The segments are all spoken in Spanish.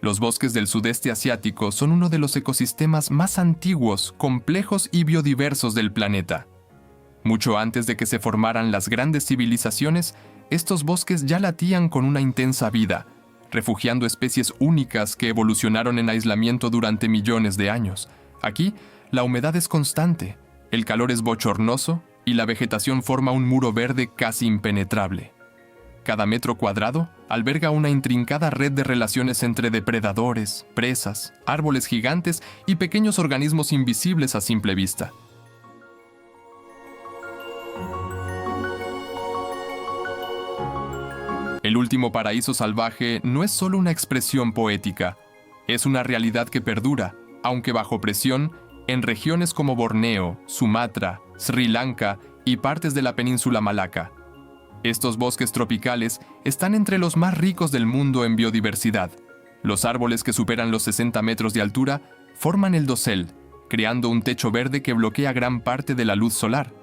Los bosques del sudeste asiático son uno de los ecosistemas más antiguos, complejos y biodiversos del planeta. Mucho antes de que se formaran las grandes civilizaciones, estos bosques ya latían con una intensa vida, refugiando especies únicas que evolucionaron en aislamiento durante millones de años. Aquí, la humedad es constante, el calor es bochornoso y la vegetación forma un muro verde casi impenetrable. Cada metro cuadrado alberga una intrincada red de relaciones entre depredadores, presas, árboles gigantes y pequeños organismos invisibles a simple vista. El último paraíso salvaje no es solo una expresión poética, es una realidad que perdura, aunque bajo presión, en regiones como Borneo, Sumatra, Sri Lanka y partes de la península Malaca. Estos bosques tropicales están entre los más ricos del mundo en biodiversidad. Los árboles que superan los 60 metros de altura forman el dosel, creando un techo verde que bloquea gran parte de la luz solar.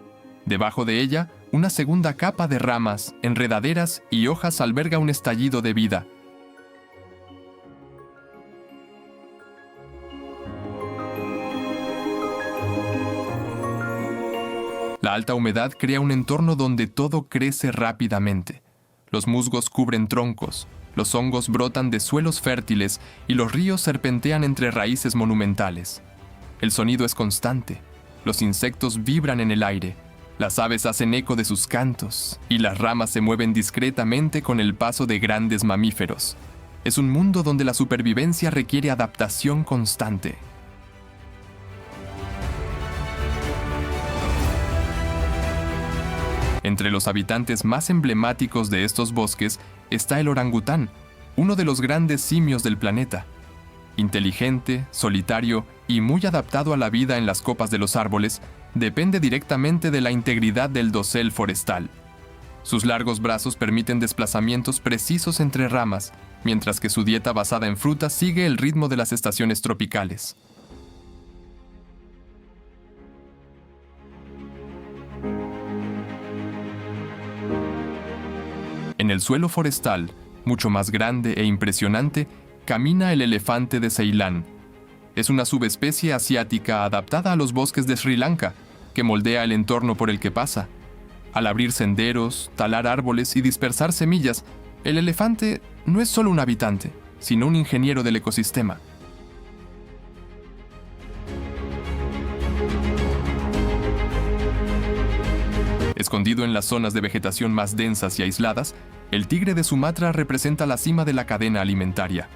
Debajo de ella, una segunda capa de ramas, enredaderas y hojas alberga un estallido de vida. La alta humedad crea un entorno donde todo crece rápidamente. Los musgos cubren troncos, los hongos brotan de suelos fértiles y los ríos serpentean entre raíces monumentales. El sonido es constante, los insectos vibran en el aire, las aves hacen eco de sus cantos y las ramas se mueven discretamente con el paso de grandes mamíferos. Es un mundo donde la supervivencia requiere adaptación constante. Entre los habitantes más emblemáticos de estos bosques está el orangután, uno de los grandes simios del planeta. Inteligente, solitario y muy adaptado a la vida en las copas de los árboles, depende directamente de la integridad del dosel forestal. Sus largos brazos permiten desplazamientos precisos entre ramas, mientras que su dieta basada en frutas sigue el ritmo de las estaciones tropicales. En el suelo forestal, mucho más grande e impresionante, camina el elefante de Ceilán. Es una subespecie asiática adaptada a los bosques de Sri Lanka, que moldea el entorno por el que pasa. Al abrir senderos, talar árboles y dispersar semillas, el elefante no es solo un habitante, sino un ingeniero del ecosistema. Escondido en las zonas de vegetación más densas y aisladas, el tigre de Sumatra representa la cima de la cadena alimentaria.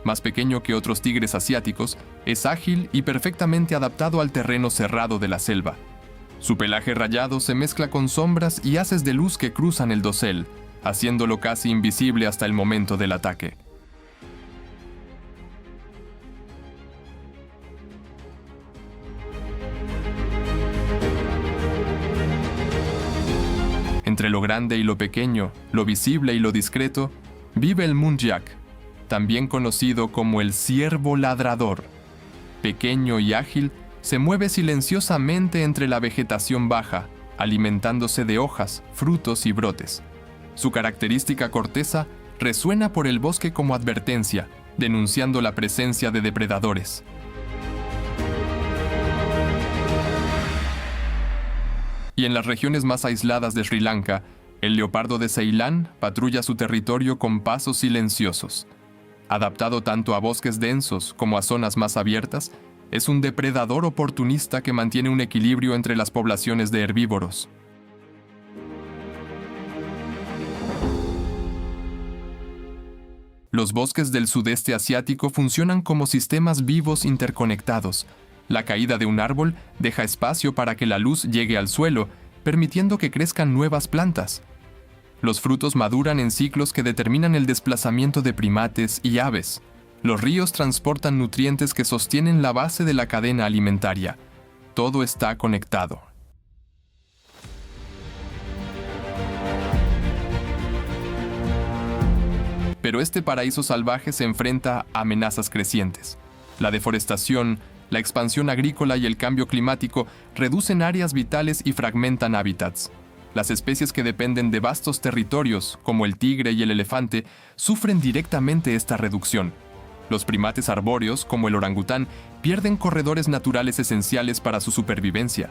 Más pequeño que otros tigres asiáticos, es ágil y perfectamente adaptado al terreno cerrado de la selva. Su pelaje rayado se mezcla con sombras y haces de luz que cruzan el dosel, haciéndolo casi invisible hasta el momento del ataque. Entre lo grande y lo pequeño, lo visible y lo discreto, vive el muntjac, también conocido como el ciervo ladrador. Pequeño y ágil, se mueve silenciosamente entre la vegetación baja, alimentándose de hojas, frutos y brotes. Su característica corteza resuena por el bosque como advertencia, denunciando la presencia de depredadores. Y en las regiones más aisladas de Sri Lanka, el leopardo de Ceilán patrulla su territorio con pasos silenciosos. Adaptado tanto a bosques densos como a zonas más abiertas, es un depredador oportunista que mantiene un equilibrio entre las poblaciones de herbívoros. Los bosques del sudeste asiático funcionan como sistemas vivos interconectados. La caída de un árbol deja espacio para que la luz llegue al suelo, permitiendo que crezcan nuevas plantas. Los frutos maduran en ciclos que determinan el desplazamiento de primates y aves. Los ríos transportan nutrientes que sostienen la base de la cadena alimentaria. Todo está conectado. Pero este paraíso salvaje se enfrenta a amenazas crecientes. La deforestación, La expansión agrícola y el cambio climático reducen áreas vitales y fragmentan hábitats. Las especies que dependen de vastos territorios, como el tigre y el elefante, sufren directamente esta reducción. Los primates arbóreos, como el orangután, pierden corredores naturales esenciales para su supervivencia.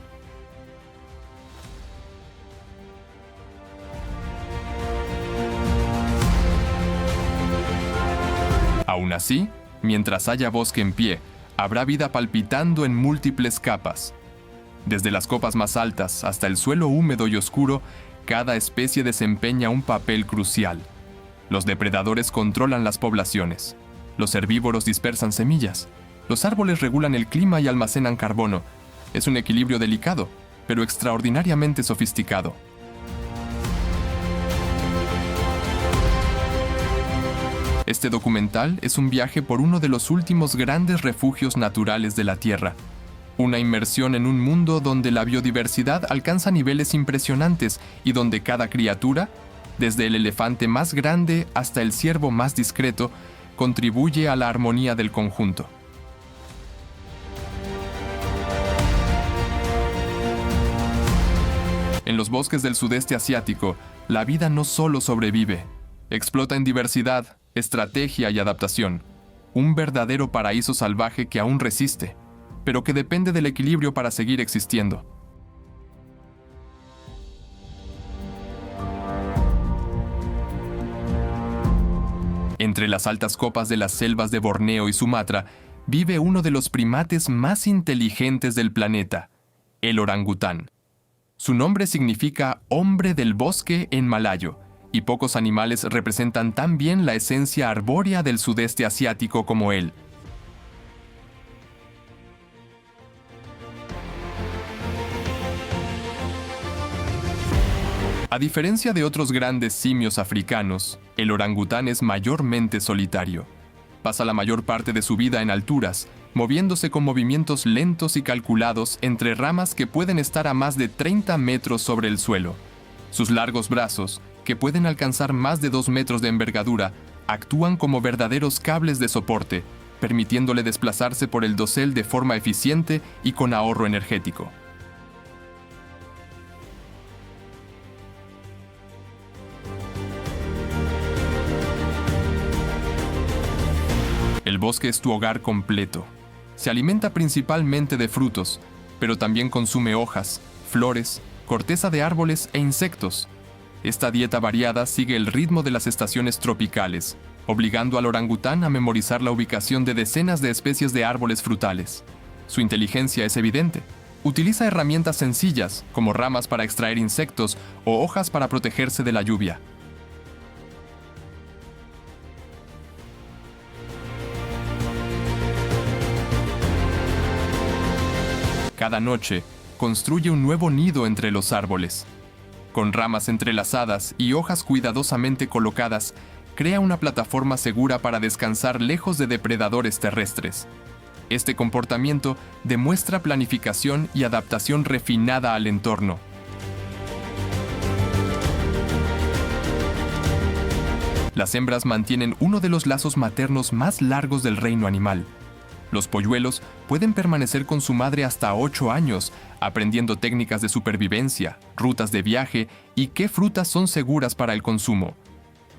Aún así, mientras haya bosque en pie, habrá vida palpitando en múltiples capas. Desde las copas más altas hasta el suelo húmedo y oscuro, cada especie desempeña un papel crucial. Los depredadores controlan las poblaciones. Los herbívoros dispersan semillas. Los árboles regulan el clima y almacenan carbono. Es un equilibrio delicado, pero extraordinariamente sofisticado. Este documental es un viaje por uno de los últimos grandes refugios naturales de la Tierra. Una inmersión en un mundo donde la biodiversidad alcanza niveles impresionantes y donde cada criatura, desde el elefante más grande hasta el ciervo más discreto, contribuye a la armonía del conjunto. En los bosques del sudeste asiático, la vida no solo sobrevive, explota en diversidad, estrategia y adaptación. Un verdadero paraíso salvaje que aún resiste, pero que depende del equilibrio para seguir existiendo. Entre las altas copas de las selvas de Borneo y Sumatra, vive uno de los primates más inteligentes del planeta, el orangután. Su nombre significa hombre del bosque en malayo, y pocos animales representan tan bien la esencia arbórea del sudeste asiático como él. A diferencia de otros grandes simios africanos, el orangután es mayormente solitario. Pasa la mayor parte de su vida en alturas, moviéndose con movimientos lentos y calculados entre ramas que pueden estar a más de 30 metros sobre el suelo. Sus largos brazos, que pueden alcanzar más de 2 metros de envergadura, actúan como verdaderos cables de soporte, permitiéndole desplazarse por el dosel de forma eficiente y con ahorro energético. El bosque es tu hogar completo. Se alimenta principalmente de frutos, pero también consume hojas, flores, corteza de árboles e insectos. Esta dieta variada sigue el ritmo de las estaciones tropicales, obligando al orangután a memorizar la ubicación de decenas de especies de árboles frutales. Su inteligencia es evidente. Utiliza herramientas sencillas, como ramas para extraer insectos o hojas para protegerse de la lluvia. Cada noche, construye un nuevo nido entre los árboles. Con ramas entrelazadas y hojas cuidadosamente colocadas, crea una plataforma segura para descansar lejos de depredadores terrestres. Este comportamiento demuestra planificación y adaptación refinada al entorno. Las hembras mantienen uno de los lazos maternos más largos del reino animal. Los polluelos pueden permanecer con su madre hasta 8 años, aprendiendo técnicas de supervivencia, rutas de viaje y qué frutas son seguras para el consumo.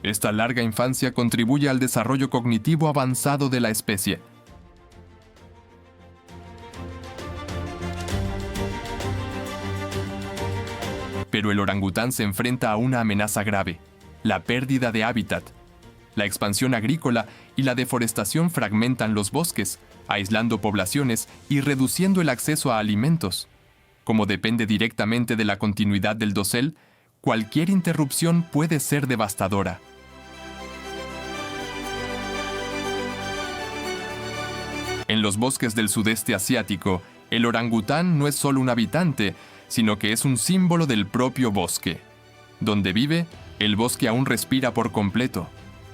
Esta larga infancia contribuye al desarrollo cognitivo avanzado de la especie. Pero el orangután se enfrenta a una amenaza grave: la pérdida de hábitat. La expansión agrícola y la deforestación fragmentan los bosques, aislando poblaciones y reduciendo el acceso a alimentos. Como depende directamente de la continuidad del dosel, cualquier interrupción puede ser devastadora. En los bosques del sudeste asiático, el orangután no es solo un habitante, sino que es un símbolo del propio bosque. Donde vive, el bosque aún respira por completo.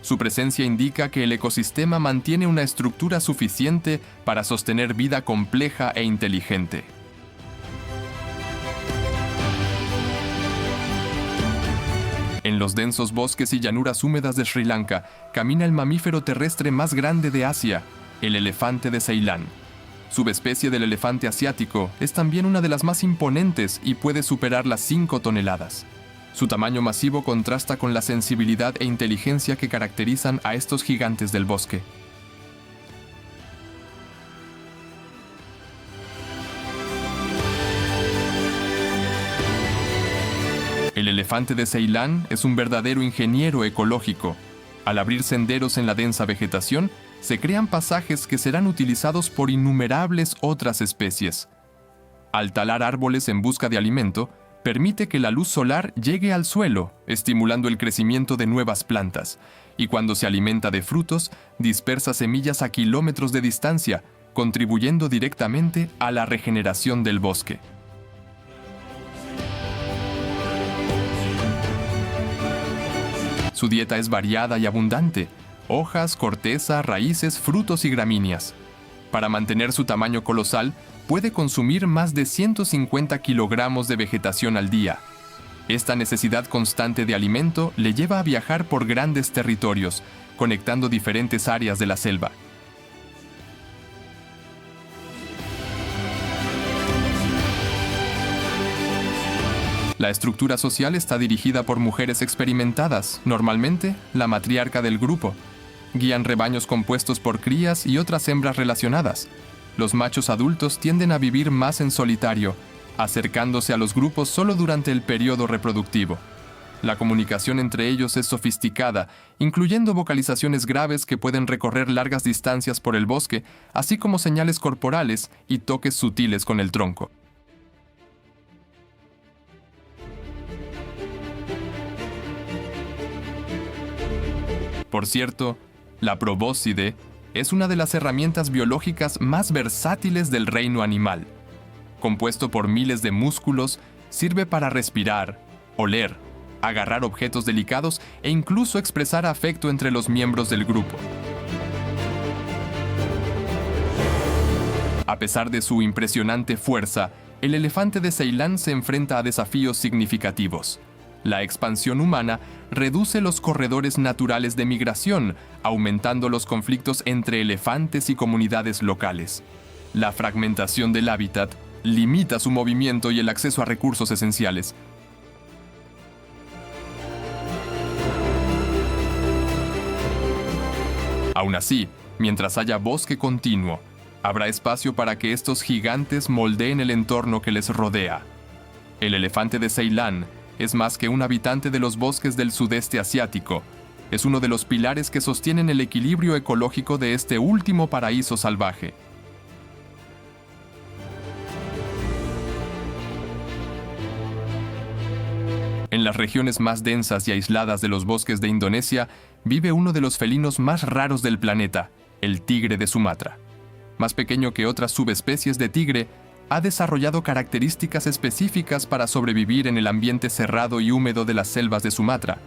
Su presencia indica que el ecosistema mantiene una estructura suficiente para sostener vida compleja e inteligente. En los densos bosques y llanuras húmedas de Sri Lanka camina el mamífero terrestre más grande de Asia, el elefante de Ceilán. subespecie del elefante asiático, es también una de las más imponentes y puede superar las 5 toneladas. Su tamaño masivo contrasta con la sensibilidad e inteligencia que caracterizan a estos gigantes del bosque. El elefante de Ceilán es un verdadero ingeniero ecológico. Al abrir senderos en la densa vegetación, se crean pasajes que serán utilizados por innumerables otras especies. Al talar árboles en busca de alimento, permite que la luz solar llegue al suelo, estimulando el crecimiento de nuevas plantas, y cuando se alimenta de frutos, dispersa semillas a kilómetros de distancia, contribuyendo directamente a la regeneración del bosque. Su dieta es variada y abundante: hojas, corteza, raíces, frutos y gramíneas. Para mantener su tamaño colosal, puede consumir más de 150 kilogramos de vegetación al día. Esta necesidad constante de alimento le lleva a viajar por grandes territorios, conectando diferentes áreas de la selva. La estructura social está dirigida por mujeres experimentadas, normalmente la matriarca del grupo. Guían rebaños compuestos por crías y otras hembras relacionadas. Los machos adultos tienden a vivir más en solitario, acercándose a los grupos solo durante el periodo reproductivo. La comunicación entre ellos es sofisticada, incluyendo vocalizaciones graves que pueden recorrer largas distancias por el bosque, así como señales corporales y toques sutiles con el tronco. Por cierto, la probóscide es una de las herramientas biológicas más versátiles del reino animal. Compuesto por miles de músculos, sirve para respirar, oler, agarrar objetos delicados e incluso expresar afecto entre los miembros del grupo. A pesar de su impresionante fuerza, el elefante de Ceilán se enfrenta a desafíos significativos. La expansión humana reduce los corredores naturales de migración, aumentando los conflictos entre elefantes y comunidades locales. La fragmentación del hábitat limita su movimiento y el acceso a recursos esenciales. Aún así, mientras haya bosque continuo, habrá espacio para que estos gigantes moldeen el entorno que les rodea. El elefante de Ceilán es más que un habitante de los bosques del sudeste asiático. Es uno de los pilares que sostienen el equilibrio ecológico de este último paraíso salvaje. En las regiones más densas y aisladas de los bosques de Indonesia, vive uno de los felinos más raros del planeta, el tigre de Sumatra. Más pequeño que otras subespecies de tigre, ha desarrollado características específicas para sobrevivir en el ambiente cerrado y húmedo de las selvas de Sumatra.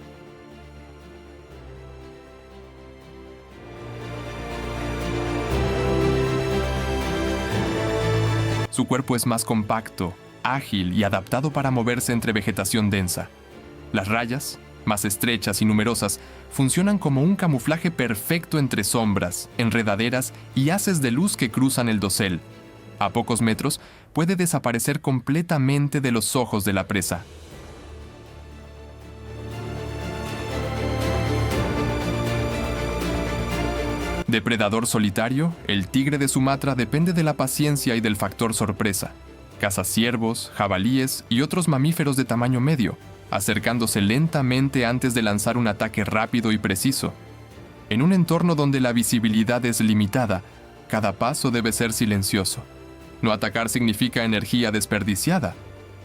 Su cuerpo es más compacto, ágil y adaptado para moverse entre vegetación densa. Las rayas, más estrechas y numerosas, funcionan como un camuflaje perfecto entre sombras, enredaderas y haces de luz que cruzan el dosel. A pocos metros, puede desaparecer completamente de los ojos de la presa. Depredador solitario, el tigre de Sumatra depende de la paciencia y del factor sorpresa. Caza ciervos, jabalíes y otros mamíferos de tamaño medio, acercándose lentamente antes de lanzar un ataque rápido y preciso. En un entorno donde la visibilidad es limitada, cada paso debe ser silencioso. No atacar significa energía desperdiciada,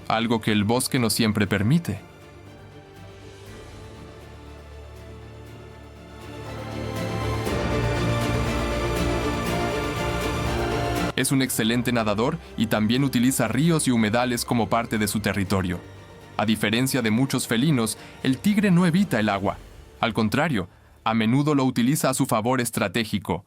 algo que el bosque no siempre permite. Es un excelente nadador y también utiliza ríos y humedales como parte de su territorio. A diferencia de muchos felinos, el tigre no evita el agua. Al contrario, a menudo lo utiliza a su favor estratégico.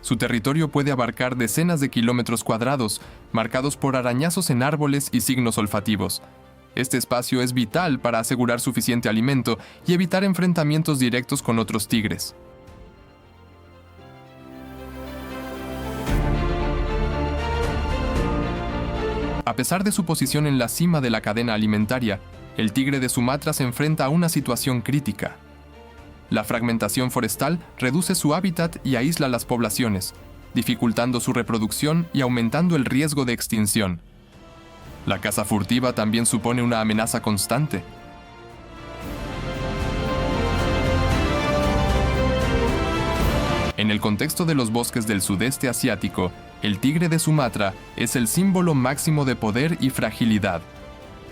Su territorio puede abarcar decenas de kilómetros cuadrados, marcados por arañazos en árboles y signos olfativos. Este espacio es vital para asegurar suficiente alimento y evitar enfrentamientos directos con otros tigres. A pesar de su posición en la cima de la cadena alimentaria, el tigre de Sumatra se enfrenta a una situación crítica. La fragmentación forestal reduce su hábitat y aísla las poblaciones, dificultando su reproducción y aumentando el riesgo de extinción. La caza furtiva también supone una amenaza constante. En el contexto de los bosques del sudeste asiático, el tigre de Sumatra es el símbolo máximo de poder y fragilidad.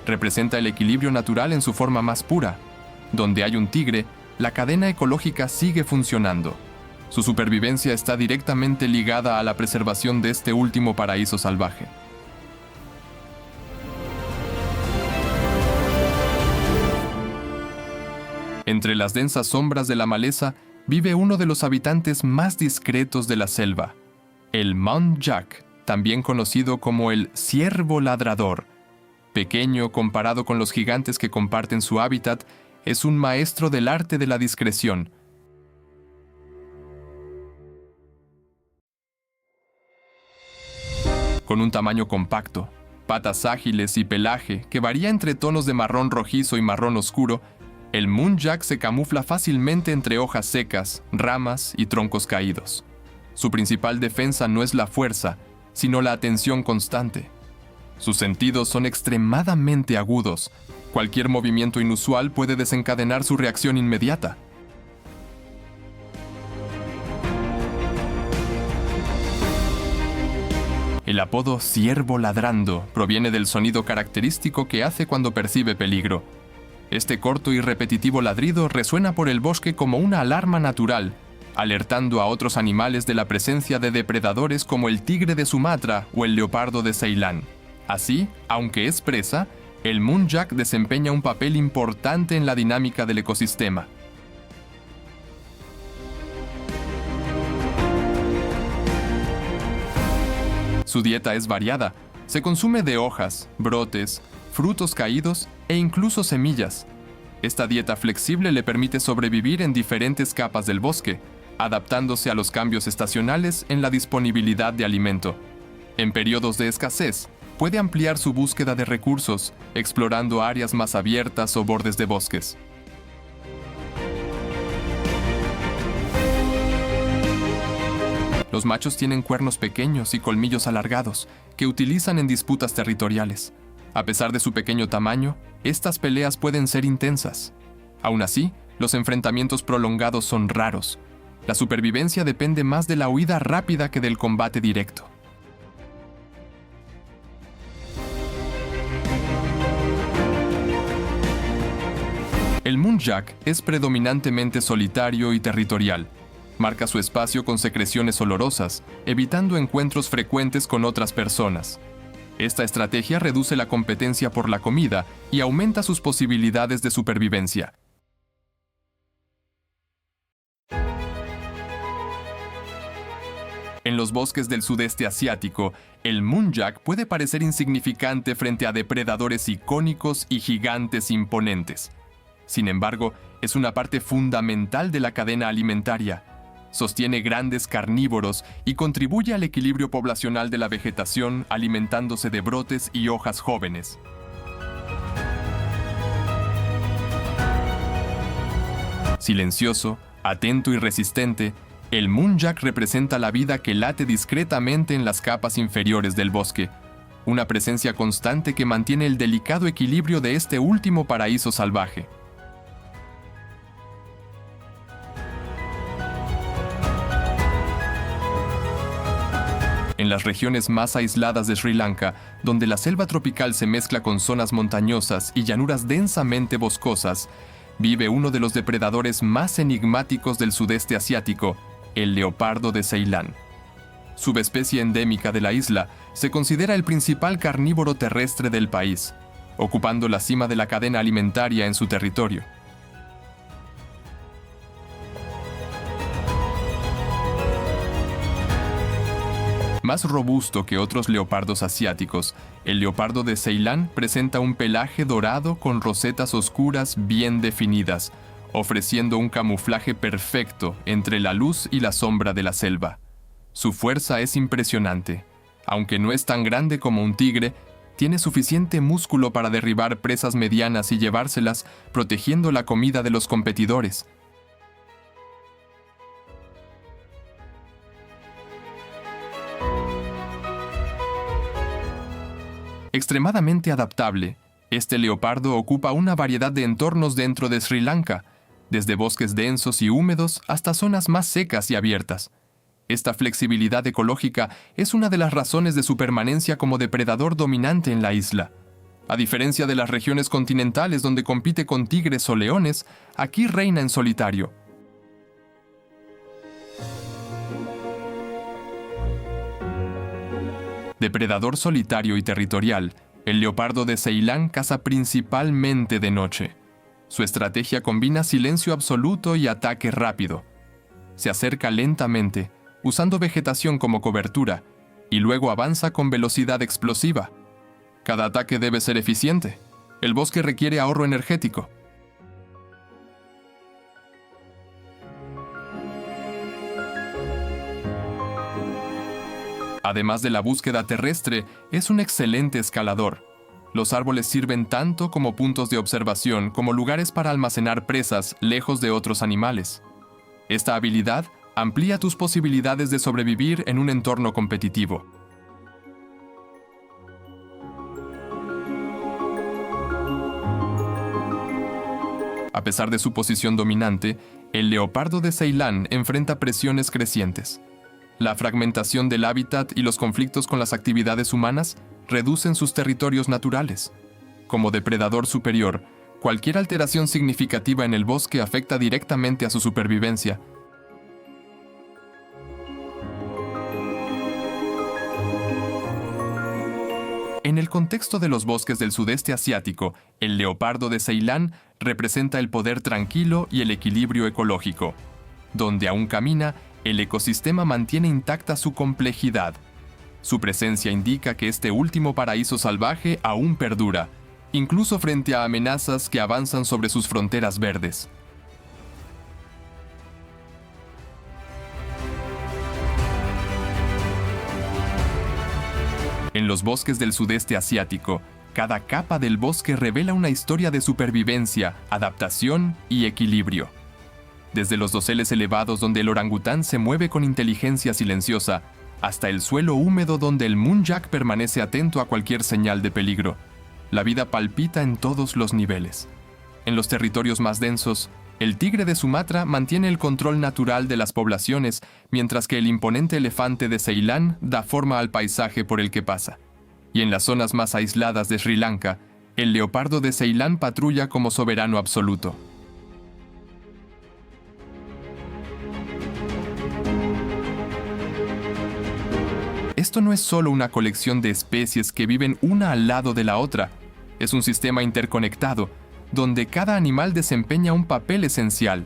Representa el equilibrio natural en su forma más pura. Donde hay un tigre, la cadena ecológica sigue funcionando. Su supervivencia está directamente ligada a la preservación de este último paraíso salvaje. Entre las densas sombras de la maleza vive uno de los habitantes más discretos de la selva, el muntjac, también conocido como el ciervo ladrador. Pequeño comparado con los gigantes que comparten su hábitat, es un maestro del arte de la discreción. Con un tamaño compacto, patas ágiles y pelaje que varía entre tonos de marrón rojizo y marrón oscuro, el muntjac se camufla fácilmente entre hojas secas, ramas y troncos caídos. Su principal defensa no es la fuerza, sino la atención constante. Sus sentidos son extremadamente agudos. Cualquier movimiento inusual puede desencadenar su reacción inmediata. El apodo ciervo ladrando proviene del sonido característico que hace cuando percibe peligro. Este corto y repetitivo ladrido resuena por el bosque como una alarma natural, alertando a otros animales de la presencia de depredadores como el tigre de Sumatra o el leopardo de Ceilán. Así, aunque es presa, el muntjac desempeña un papel importante en la dinámica del ecosistema. Su dieta es variada. Se consume de hojas, brotes, frutos caídos e incluso semillas. Esta dieta flexible le permite sobrevivir en diferentes capas del bosque, adaptándose a los cambios estacionales en la disponibilidad de alimento. En periodos de escasez, puede ampliar su búsqueda de recursos, explorando áreas más abiertas o bordes de bosques. Los machos tienen cuernos pequeños y colmillos alargados, que utilizan en disputas territoriales. A pesar de su pequeño tamaño, estas peleas pueden ser intensas. Aún así, los enfrentamientos prolongados son raros. La supervivencia depende más de la huida rápida que del combate directo. El muntjac es predominantemente solitario y territorial. Marca su espacio con secreciones olorosas, evitando encuentros frecuentes con otras personas. Esta estrategia reduce la competencia por la comida y aumenta sus posibilidades de supervivencia. En los bosques del sudeste asiático, el muntjac puede parecer insignificante frente a depredadores icónicos y gigantes imponentes. Sin embargo, es una parte fundamental de la cadena alimentaria. Sostiene grandes carnívoros y contribuye al equilibrio poblacional de la vegetación alimentándose de brotes y hojas jóvenes. Silencioso, atento y resistente, el muntjac representa la vida que late discretamente en las capas inferiores del bosque, una presencia constante que mantiene el delicado equilibrio de este último paraíso salvaje. En las regiones más aisladas de Sri Lanka, donde la selva tropical se mezcla con zonas montañosas y llanuras densamente boscosas, vive uno de los depredadores más enigmáticos del sudeste asiático, el leopardo de Ceilán. Subespecie endémica de la isla, se considera el principal carnívoro terrestre del país, ocupando la cima de la cadena alimentaria en su territorio. Más robusto que otros leopardos asiáticos, el leopardo de Ceilán presenta un pelaje dorado con rosetas oscuras bien definidas, ofreciendo un camuflaje perfecto entre la luz y la sombra de la selva. Su fuerza es impresionante. Aunque no es tan grande como un tigre, tiene suficiente músculo para derribar presas medianas y llevárselas, protegiendo la comida de los competidores. Extremadamente adaptable, este leopardo ocupa una variedad de entornos dentro de Sri Lanka, desde bosques densos y húmedos hasta zonas más secas y abiertas. Esta flexibilidad ecológica es una de las razones de su permanencia como depredador dominante en la isla. A diferencia de las regiones continentales donde compite con tigres o leones, aquí reina en solitario. Depredador solitario y territorial, el leopardo de Ceilán caza principalmente de noche. Su estrategia combina silencio absoluto y ataque rápido. Se acerca lentamente, usando vegetación como cobertura, y luego avanza con velocidad explosiva. Cada ataque debe ser eficiente. El bosque requiere ahorro energético. Además de la búsqueda terrestre, es un excelente escalador. Los árboles sirven tanto como puntos de observación como lugares para almacenar presas lejos de otros animales. Esta habilidad amplía tus posibilidades de sobrevivir en un entorno competitivo. A pesar de su posición dominante, el leopardo de Ceilán enfrenta presiones crecientes. La fragmentación del hábitat y los conflictos con las actividades humanas reducen sus territorios naturales. Como depredador superior, cualquier alteración significativa en el bosque afecta directamente a su supervivencia. En el contexto de los bosques del sudeste asiático, el leopardo de Ceilán representa el poder tranquilo y el equilibrio ecológico. Donde aún camina, el ecosistema mantiene intacta su complejidad. Su presencia indica que este último paraíso salvaje aún perdura, incluso frente a amenazas que avanzan sobre sus fronteras verdes. En los bosques del sudeste asiático, cada capa del bosque revela una historia de supervivencia, adaptación y equilibrio. Desde los doseles elevados donde el orangután se mueve con inteligencia silenciosa, hasta el suelo húmedo donde el muntjac permanece atento a cualquier señal de peligro. La vida palpita en todos los niveles. En los territorios más densos, el tigre de Sumatra mantiene el control natural de las poblaciones, mientras que el imponente elefante de Ceilán da forma al paisaje por el que pasa. Y en las zonas más aisladas de Sri Lanka, el leopardo de Ceilán patrulla como soberano absoluto. Esto no es solo una colección de especies que viven una al lado de la otra, es un sistema interconectado, donde cada animal desempeña un papel esencial.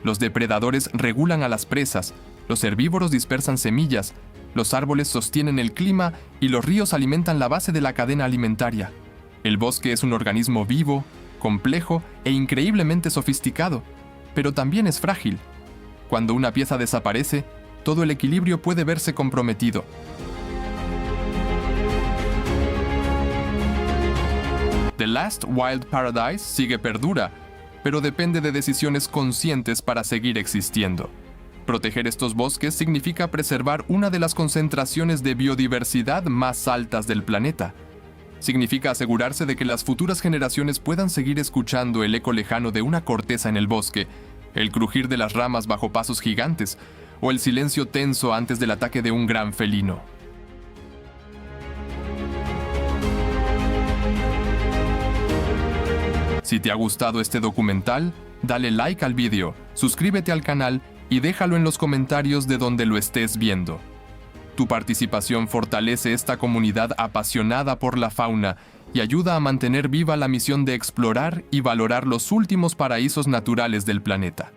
Los depredadores regulan a las presas, los herbívoros dispersan semillas, los árboles sostienen el clima y los ríos alimentan la base de la cadena alimentaria. El bosque es un organismo vivo, complejo e increíblemente sofisticado, pero también es frágil. Cuando una pieza desaparece, todo el equilibrio puede verse comprometido. The Last Wild Paradise sigue perdura, pero depende de decisiones conscientes para seguir existiendo. Proteger estos bosques significa preservar una de las concentraciones de biodiversidad más altas del planeta. Significa asegurarse de que las futuras generaciones puedan seguir escuchando el eco lejano de una corteza en el bosque, el crujir de las ramas bajo pasos gigantes, o el silencio tenso antes del ataque de un gran felino. Si te ha gustado este documental, dale like al vídeo, suscríbete al canal y déjalo en los comentarios de donde lo estés viendo. Tu participación fortalece esta comunidad apasionada por la fauna y ayuda a mantener viva la misión de explorar y valorar los últimos paraísos naturales del planeta.